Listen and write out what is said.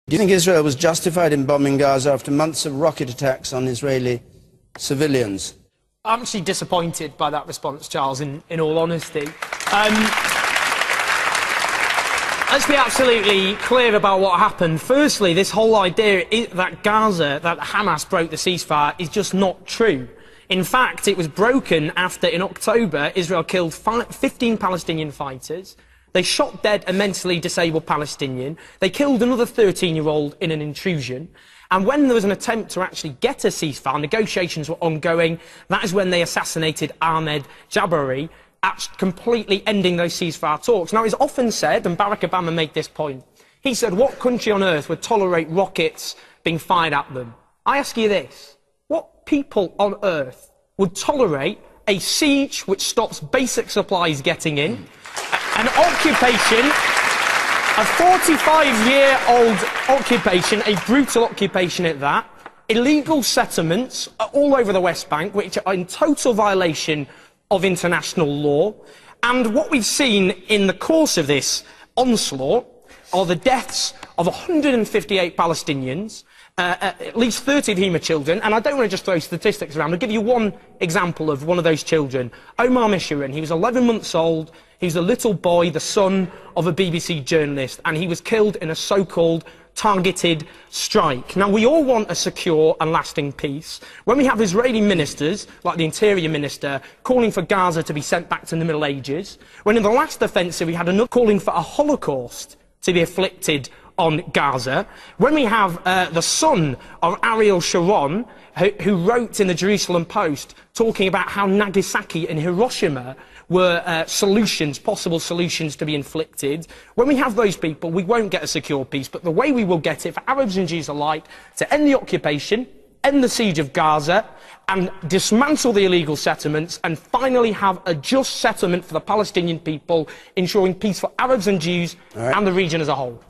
Do you think Israel was justified in bombing Gaza after months of rocket attacks on Israeli civilians? I'm actually disappointed by that response, Charles, in all honesty. Let's be absolutely clear about what happened. Firstly, this whole idea that that Hamas broke the ceasefire is just not true. In fact, it was broken after, in October, Israel killed 15 Palestinian fighters. They shot dead a mentally disabled Palestinian. They killed another 13-year-old in an intrusion. And when there was an attempt to actually get a ceasefire, negotiations were ongoing, that is when they assassinated Ahmed Jabari, completely ending those ceasefire talks. Now, it's often said, and Barack Obama made this point, he said, what country on earth would tolerate rockets being fired at them? I ask you this, what people on earth would tolerate a siege which stops basic supplies getting in, an occupation, a 45-year-old occupation, a brutal occupation at that, illegal settlements all over the West Bank, which are in total violation of international law, and what we've seen in the course of this onslaught are the deaths of 158 Palestinians, at least 30 of whom are children, and I don't want to just throw statistics around. I'll give you one example of one of those children. Omar Misharin, he was 11 months old, he was a little boy, the son of a BBC journalist, and he was killed in a so-called targeted strike. Now, we all want a secure and lasting peace. When we have Israeli ministers, like the Interior Minister, calling for Gaza to be sent back to the Middle Ages, when in the last offensive we had another calling for a Holocaust to be inflicted on Gaza, when we have the son of Ariel Sharon, who wrote in the Jerusalem Post talking about how Nagasaki and Hiroshima were possible solutions to be inflicted. When we have those people, we won't get a secure peace, but the way we will get it for Arabs and Jews alike, to end the occupation, end the siege of Gaza, and dismantle the illegal settlements, and finally have a just settlement for the Palestinian people, ensuring peace for Arabs and Jews and the region as a whole.